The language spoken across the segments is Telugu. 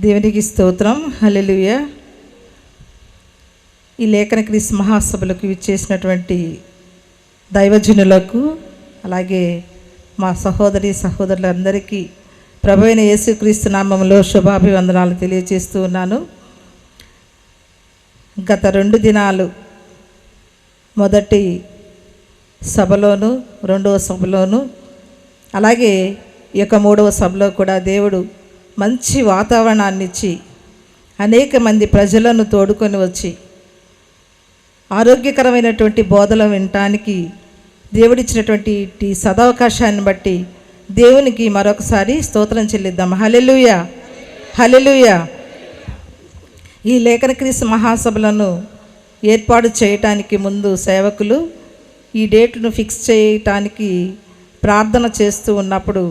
దేవునికి స్తోత్రం. హల్లెలూయా. ఈ లేఖన క్రీస్తు మహాసభలకు ఇచ్చేసినటువంటి దైవజనులకు, అలాగే మా సహోదరి సహోదరులందరికీ ప్రభువైన యేసుక్రీస్తు నామములో శుభాభివందనాలు తెలియజేస్తూ ఉన్నాను. గత 2 దినాలు మొదటి సభలోను, రెండవ సభలోను, అలాగే ఈ యొక్క 3వ సభలో కూడా దేవుడు మంచి వాతావరణాన్ని ఇచ్చి అనేక మంది ప్రజలను తోడుకొని వచ్చి ఆరోగ్యకరమైనటువంటి బోధలు వినటానికి దేవుడిచ్చినటువంటి ఈ సదవకాశాన్ని బట్టి దేవునికి మరొకసారి స్తోత్రం చెల్లిద్దాం. హల్లెలూయా, హల్లెలూయా. ఈ లేఖన క్రీస్తు మహాసభలను ఏర్పాటు చేయటానికి ముందు సేవకులు ఈ డేట్ను ఫిక్స్ చేయటానికి ప్రార్థన చేస్తూ ఉన్నప్పుడు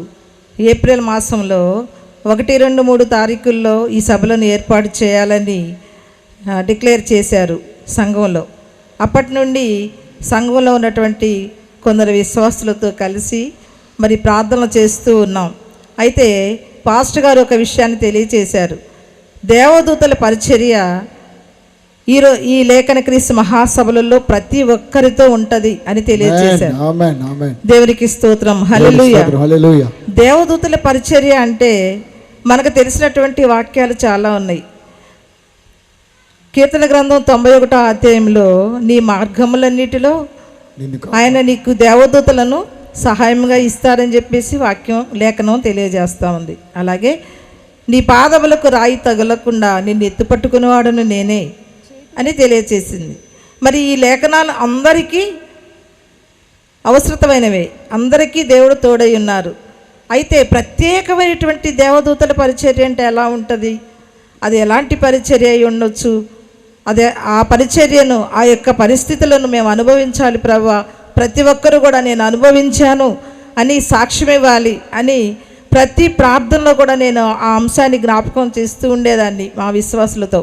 ఏప్రిల్ మాసంలో 1, 2, 3 తారీఖుల్లో ఈ సభలను ఏర్పాటు చేయాలని డిక్లేర్ చేశారు సంఘంలో. అప్పటి నుండి సంఘంలో ఉన్నటువంటి కొందరు విశ్వాసులతో కలిసి మరి ప్రార్థనలు చేస్తూ ఉన్నాం. అయితే పాస్టర్ గారు ఒక విషయాన్ని తెలియచేశారు. దేవదూతల పరిచర్య ఈ లేఖన క్రీస్తు మహాసభలలో ప్రతి ఒక్కరితో ఉంటది అని తెలియజేశారు. దేవునికి స్తోత్రం. హల్లెలూయా. దేవదూతల పరిచర్య అంటే మనకు తెలిసినటువంటి వాక్యాలు చాలా ఉన్నాయి. కీర్తన గ్రంథం 91వ అధ్యాయంలో నీ మార్గములన్నిటిలో ఆయన నీకు దేవదూతలను సహాయంగా ఇస్తారని చెప్పేసి లేఖనం తెలియజేస్తూ ఉంది. అలాగే నీ పాదములకు రాయి తగలకుండా నిన్ను ఎత్తుపట్టుకునేవాడును నేనే అని తెలియజేసింది. మరి ఈ లేఖనాలు అందరికీ అవసరమైనవే, అందరికీ దేవుడు తోడై ఉన్నారు. అయితే ప్రత్యేకమైనటువంటి దేవదూతల పరిచర్య అంటే ఎలా ఉంటుంది, అది ఎలాంటి పరిచర్య అయి ఉండొచ్చు, అదే ఆ పరిచర్యను, ఆ యొక్క పరిస్థితులను మేము అనుభవించాలి ప్రభువా, ప్రతి ఒక్కరు కూడా నేను అనుభవించాను అని సాక్ష్యం ఇవ్వాలి అని ప్రతి ప్రార్థనలో కూడా నేను ఆ అంశాన్ని జ్ఞాపకం చేస్తూ ఉండేదాన్ని. మా విశ్వాసులతో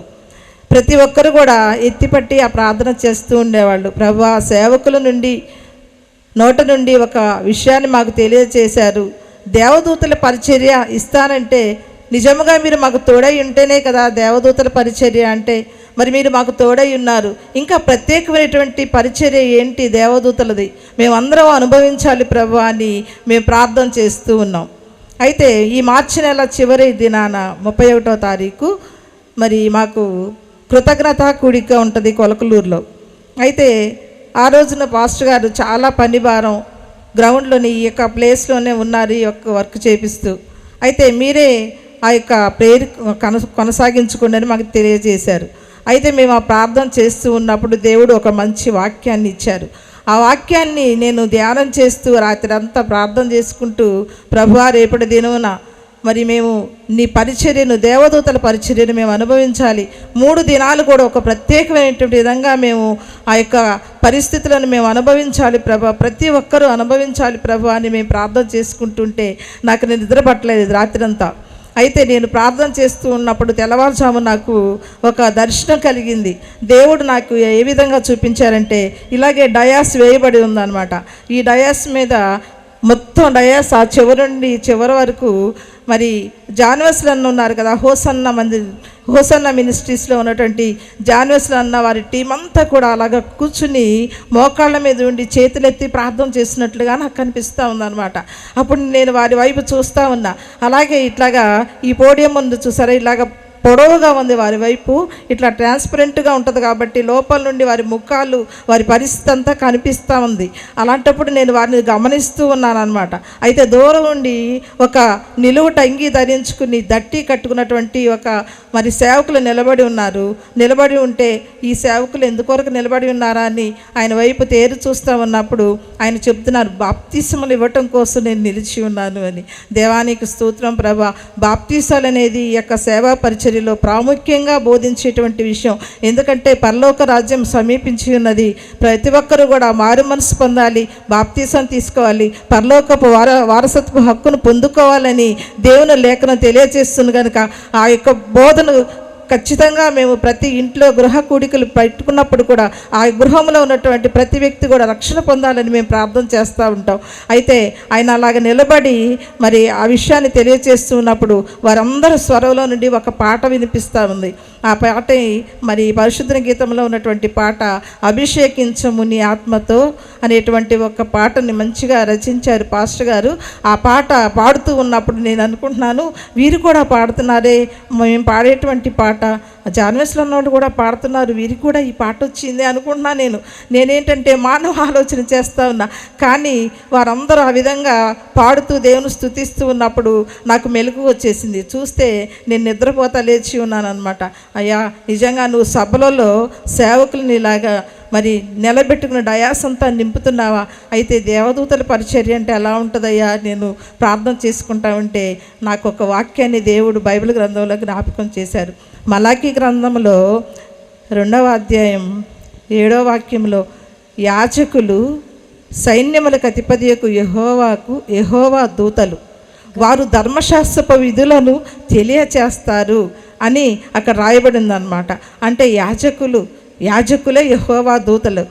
ప్రతి ఒక్కరు కూడా ఎత్తిపట్టి ఆ ప్రార్థన చేస్తూ ఉండేవాళ్ళు. ప్రభువా, సేవకుల నోట నుండి ఒక విషయాన్ని మాకు తెలియజేశారు. దేవదూతల పరిచర్య ఇస్తానంటే నిజముగా మీరు మాకు తోడై ఉంటేనే కదా దేవదూతల పరిచర్య అంటే. మరి మీరు మాకు తోడై ఉన్నారు. ఇంకా ప్రత్యేకమైనటువంటి పరిచర్య ఏంటి దేవదూతలది, మేమందరం అనుభవించాలి ప్రభు అని మేము ప్రార్థన చేస్తూ ఉన్నాం. అయితే ఈ మార్చి నెల చివరి దినాన 31వ తారీఖు మరి మాకు కృతజ్ఞత కూడిక ఉంటుంది కొలకలూరులో. అయితే ఆ రోజున పాస్టర్ గారు చాలా పని భారం గ్రౌండ్లోని ఈ యొక్క ప్లేస్లోనే ఉన్నారు ఈ యొక్క వర్క్ చేపిస్తూ. అయితే మీరే ఆ యొక్క ప్రేయర్ కొనసాగించుకోండి అని మాకు తెలియజేశారు. అయితే మేము ఆ ప్రార్థన చేస్తూ ఉన్నప్పుడు దేవుడు ఒక మంచి వాక్యాన్ని ఇచ్చారు. ఆ వాక్యాన్ని నేను ధ్యానం చేస్తూ రాత్రి అంతా ప్రార్థన చేసుకుంటూ ప్రభువా, రేపటి దినమున మరి మేము నీ పరిచర్యను, దేవదూతల పరిచర్యను మేము అనుభవించాలి. 3 దినాలు కూడా ఒక ప్రత్యేకమైనటువంటి విధంగా మేము ఆ యొక్క పరిస్థితులను మేము అనుభవించాలి ప్రభా, ప్రతి ఒక్కరూ అనుభవించాలి ప్రభా అని మేము ప్రార్థన చేసుకుంటుంటే నాకు నిద్ర పట్టలేదు రాత్రంతా. అయితే నేను ప్రార్థన చేస్తూ ఉన్నప్పుడు తెల్లవారుజాము నాకు ఒక దర్శనం కలిగింది. దేవుడు నాకు ఏ విధంగా చూపించారంటే, ఇలాగే డయాస్ వేయబడి ఉందన్నమాట. ఈ డయాస్ మీద మొత్తం డయాస్ ఆ చివరి నుండి చివరి వరకు మరి జాన్వస్లు అన్న ఉన్నారు కదా, హోసన్న మినిస్ట్రీస్లో ఉన్నటువంటి జాన్వస్లు అన్న వారి టీం అంతా కూడా అలాగ కూర్చుని మోకాళ్ళ మీద ఉండి చేతులెత్తి ప్రార్థన చేసినట్లుగా నాకు కనిపిస్తూ ఉందన్నమాట. అప్పుడు నేను వారి వైపు చూస్తూ ఉన్నా. అలాగే ఇట్లాగా ఈ పోడియం ముందు చూసారా, ఇలాగ పొడవుగా ఉంది వారి వైపు, ఇట్లా ట్రాన్స్పరెంట్గా ఉంటుంది కాబట్టి లోపల నుండి వారి ముఖాలు, వారి పరిస్థితి అంతా కనిపిస్తూ ఉంది. అలాంటప్పుడు నేను వారిని గమనిస్తూ ఉన్నాను అనమాట. అయితే దూరం నుండి ఒక నిలువుట అంగీ ధరించుకుని దట్టి కట్టుకున్నటువంటి ఒక మరి సేవకులు నిలబడి ఉన్నారు. నిలబడి ఉంటే ఈ సేవకులు ఎందుకొరకు నిలబడి ఉన్నారా అని ఆయన వైపు తేరు చూస్తూ ఉన్నప్పుడు ఆయన చెప్తున్నారు, బాప్తీసములు ఇవ్వటం కోసం నేను నిలిచి ఉన్నాను అని. దేవానికి స్తోత్రం ప్రభా. బాప్తీసాలు అనేది ఈ యొక్క సేవా పరిచర్యలో ప్రాముఖ్యంగా బోధించేటువంటి విషయం. ఎందుకంటే పరలోక రాజ్యం సమీపించి ఉన్నది. ప్రతి ఒక్కరూ కూడా మారు మనసు పొందాలి, బాప్తీసం తీసుకోవాలి, పరలోకపు వారసత్వ హక్కును పొందుకోవాలని దేవుని లేఖనం తెలియజేస్తుంది కనుక ఆ యొక్క బోధన ఖచ్చితంగా మేము ప్రతి ఇంట్లో గృహ కూడికలు పెట్టుకున్నప్పుడు కూడా ఆ గృహంలో ఉన్నటువంటి ప్రతి వ్యక్తి కూడా రక్షణ పొందాలని మేము ప్రార్థన చేస్తూ ఉంటాం. అయితే ఆయన అలాగ నిలబడి మరి ఆ విషయాన్ని తెలియచేస్తూ ఉన్నప్పుడు వారందరూ స్వరంలో నుండి ఒక పాట వినిపిస్తూ ఉంది. ఆ పాట మరి పరిశుద్ధ గీతంలో ఉన్నటువంటి పాట అభిషేకించము నీ ఆత్మతో అనేటువంటి ఒక పాటని మంచిగా రచించారు పాస్టర్ గారు. ఆ పాట పాడుతూ ఉన్నప్పుడు నేను అనుకుంటున్నాను, వీరు కూడా పాడుతున్నారే, మేము పాడేటువంటి పాట జాన్వేస్లో ఉన్నవాళ్ళు కూడా పాడుతున్నారు, వీరికి కూడా ఈ పాట వచ్చింది అనుకుంటున్నాను. నేనేంటంటే మానవ ఆలోచన చేస్తూ ఉన్నా, కానీ వారందరూ ఆ విధంగా పాడుతూ దేవుని స్తుతిస్తూ ఉన్నప్పుడు నాకు మెలకు వచ్చేసింది. చూస్తే నేను నిద్రపోతా లేచి ఉన్నాను అనమాట. అయ్యా, నిజంగా నువ్వు సభలలో సేవకులని ఇలాగా మరి నిలబెట్టుకున్న డయాస్ అంతా నింపుతున్నావా? అయితే దేవదూతల పరిచర్య అంటే ఎలా ఉంటుందయ్యా? నేను ప్రార్థన చేసుకుంటా ఉంటే నాకు ఒక వాక్యాన్ని దేవుడు బైబిల్ గ్రంథంలో జ్ఞాపకం చేశారు. మలాకీ గ్రంథంలో 2వ అధ్యాయం 7వ వాక్యంలో, యాజకులు సైన్యములకు అధిపతియకు యెహోవా దూతలు, వారు ధర్మశాస్త్రపు విధులను తెలియచేస్తారు అని అక్కడ రాయబడిందనమాట. అంటే యాజకులే యెహోవా దూతలు.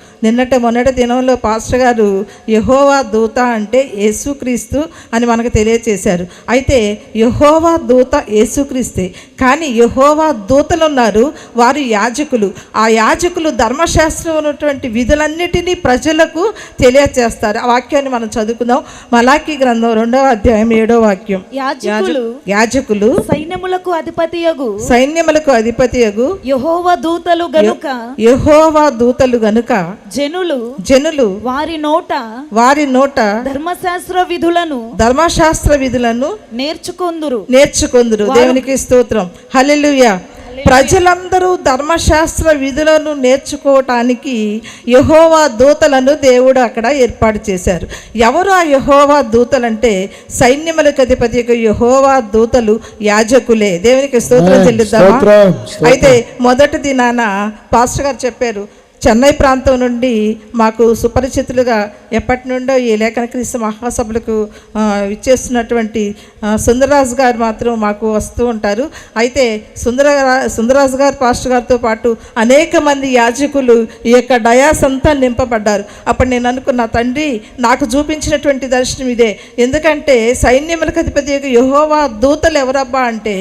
మొన్నటి దినంలో పాస్టర్ గారు యెహోవా దూత అంటే యేసుక్రీస్తు అని మనకు తెలియచేశారు. అయితే యెహోవా దూత యేసుక్రీస్తే, కానీ యెహోవా దూతలు ఉన్నారు, వారు యాజకులు. ఆ యాజకులు ధర్మశాస్త్రం ఉన్నటువంటి విధులన్నిటినీ ప్రజలకు తెలియచేస్తారు. ఆ వాక్యాన్ని మనం చదువుకుందాం. మలాకీ గ్రంథం 2వ అధ్యాయం 7వ వాక్యం. యాజకులు సైన్యములకు అధిపతియగు యెహోవా దూతలు గనుక జనులు వారి నోట ధర్మశాస్త్ర విధులను నేర్చుకొందురు. దేవునికి స్తోత్రం, హల్లెలూయా. ప్రజలందరూ ధర్మశాస్త్ర విధులను నేర్చుకోవటానికి యెహోవా దూతలను దేవుడు అక్కడ ఏర్పాటు చేశారు. ఎవరు ఆ యెహోవా దూతలంటే సైన్యములకు అధిపతి యెహోవా దూతలు యాజకులే. దేవునికి స్తోత్రం చెల్లిద్దామా? అయితే మొదటి దినాన పాస్టర్ గారు చెప్పారు, చెన్నై ప్రాంతం నుండి మాకు సుపరిచితులుగా ఎప్పటి నుండో ఈ లేఖన క్రీస్తు మహాసభలకు ఇచ్చేస్తున్నటువంటి సుందరరాజు గారు మాత్రం మాకు వస్తూ ఉంటారు. అయితే సుందరరాజు గారు పాస్టర్ గారితో పాటు అనేక మంది యాజకులు ఈ యొక్క డయాస్ అంతా నింపబడ్డారు. అప్పుడు నేను అనుకున్న, తండ్రి నాకు చూపించినటువంటి దర్శనం ఇదే. ఎందుకంటే సైన్యములకు అధిపతి యెహోవా దూతలు ఎవరబ్బా అంటే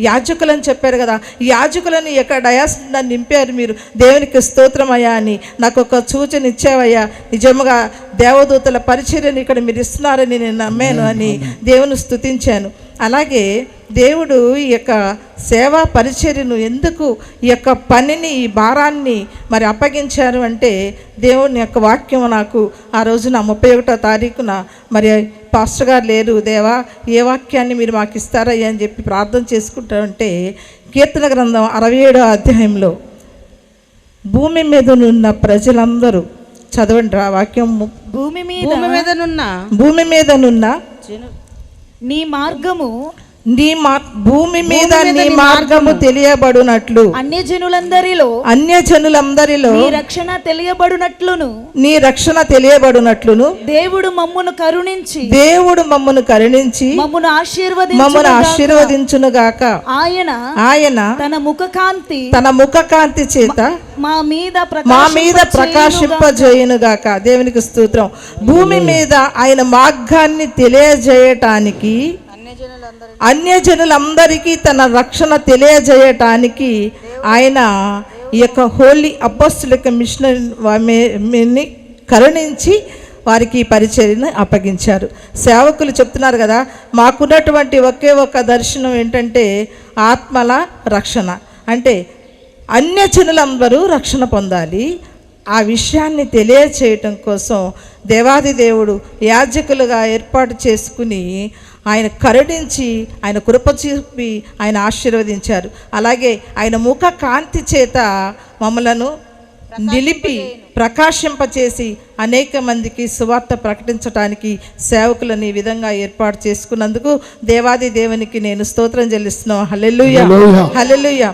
యాజకులని చెప్పారు కదా, ఈ యాజకులను ఈ యొక్క డయాస్ నింపారు మీరు. దేవునికి స్తోత్రమయ్యా అని నాకు ఒక సూచన ఇచ్చావయ్యా. నిజముగా దేవదూతల పరిచర్యను ఇక్కడ మీరు ఇస్తున్నారని నేను నమ్మాను అని దేవుని స్తుతించాను. అలాగే దేవుడు ఈ యొక్క సేవా పరిచర్యను ఎందుకు ఈ యొక్క పనిని, ఈ భారాన్ని మరి అప్పగించారు అంటే, దేవుని యొక్క వాక్యం నాకు ఆ రోజున 31వ తారీఖున మరి పాస్టర్ గారు లేరు, దేవా ఏ వాక్యాన్ని మీరు మాకు ఇస్తారయ్యా అని చెప్పి ప్రార్థన చేసుకుంటా ఉంటే, కీర్తన గ్రంథం 67వ అధ్యాయంలో భూమి మీదనున్న ప్రజలందరూ, చదవండి ఆ వాక్యం. భూమి మీదనున్న నీ మార్గము భూమి మీద నీ మార్గము తెలియబడునట్లు అన్య జనులందరిలో నీ రక్షణ తెలియబడునట్లును దేవుడు మమ్మును కరుణించి మమ్మును ఆశీర్వదించునుగాక. ఆయన తన ముఖ కాంతి చేత మా మీద ప్రకాశింపజేయునుగాక. దేవునికి స్తోత్రం. భూమి మీద ఆయన మార్గాన్ని తెలియజేయటానికి, అన్యజనులందరికీ తన రక్షణ తెలియజేయటానికి ఆయన ఈ యొక్క హోలీ అపోస్తలిక మిషనరీని కరుణించి వారికి ఈ పరిచర్యను అప్పగించారు. సేవకులు చెప్తున్నారు కదా, మాకున్నటువంటి ఒకే ఒక దర్శనం ఏంటంటే ఆత్మల రక్షణ. అంటే అన్యజనులందరూ రక్షణ పొందాలి. ఆ విషయాన్ని తెలియచేయటం కోసం దేవాది దేవుడు యాజకులుగా ఏర్పాటు చేసుకుని ఆయన కరుణించి, ఆయన కృప చూపి ఆయన ఆశీర్వదించారు. అలాగే ఆయన ముఖ కాంతి చేత మమ్మలను నిలిపి ప్రకాశింపచేసి అనేక మందికి సువార్త ప్రకటించడానికి సేవకులను ఈ విధంగా ఏర్పాటు చేసుకున్నందుకు దేవాది దేవునికి నేను స్తోత్రం చెల్లిస్తున్నాను. హల్లెలూయా, హల్లెలూయా.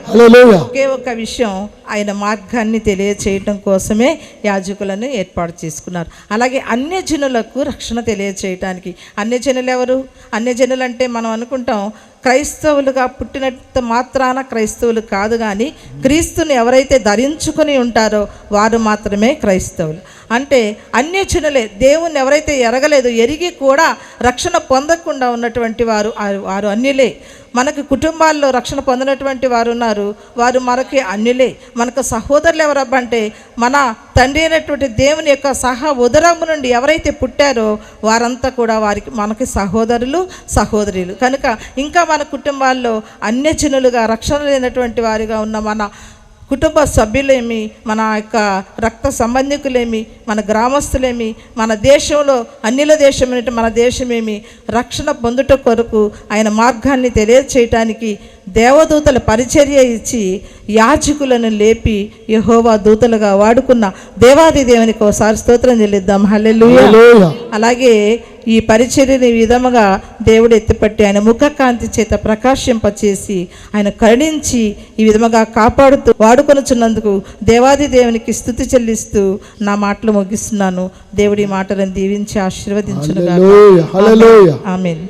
ఒకే ఒక విషయం, ఆయన మార్గాన్ని తెలియచేయటం కోసమే యాజకులను ఏర్పాటు చేసుకున్నారు. అలాగే అన్యజనులకు రక్షణ తెలియచేయటానికి. అన్యజనులు ఎవరు? అన్యజనులు అంటే మనం అనుకుంటాం క్రైస్తవులుగా పుట్టినంత మాత్రాన క్రైస్తవులు కాదు, కానీ క్రీస్తుని ఎవరైతే ధరించుకొని ఉంటారో వారు మాత్రమే క్రైస్తవులు. అంటే అన్యజనులే, దేవుణ్ణి ఎవరైతే ఎరగలేదు, ఎరిగి కూడా రక్షణ పొందకుండా ఉన్నటువంటి వారు అన్యులే. మనకు కుటుంబాల్లో రక్షణ పొందినటువంటి వారు ఉన్నారు, వారు మనకి అన్యులే. మనకు సహోదరులు ఎవరబ్బా అంటే మన తండ్రి అయినటువంటి దేవుని యొక్క ఉదరము నుండి ఎవరైతే పుట్టారో వారంతా కూడా మనకి సహోదరులు సహోదరులు. కనుక ఇంకా మన కుటుంబాల్లో అన్యజనులుగా రక్షణ లేనటువంటి వారిగా ఉన్న మన కుటుంబ సభ్యులేమి, మన యొక్క రక్త సంబంధికులేమి, మన గ్రామస్తులేమి, మన దేశంలో అన్యుల దేశం మన దేశమేమి రక్షణ పొందుట కొరకు ఆయన మార్గాన్ని తెలియచేయటానికి దేవదూతల పరిచర్య ఇచ్చి యాజకులను లేపి యెహోవా దూతలుగా వాడుకున్న దేవాది దేవునికి ఒకసారి స్తోత్రం చెల్లిద్దాం. హల్లెలూయా. అలాగే ఈ పరిచర్యని ఈ విధముగా దేవుడు ఎత్తిపట్టి ఆయన ముఖకాంతి చేత ప్రకాశింపచేసి ఆయన కరుణించి ఈ విధముగా కాపాడుతూ వాడుకొనుచున్నందుకు దేవాది దేవునికి స్తుతి చెల్లిస్తూ నా మాటలు ముగిస్తున్నాను. దేవుడి మాటలను దీవించి ఆశీర్వదించునుగాక. హల్లెలూయా. ఆమేన్.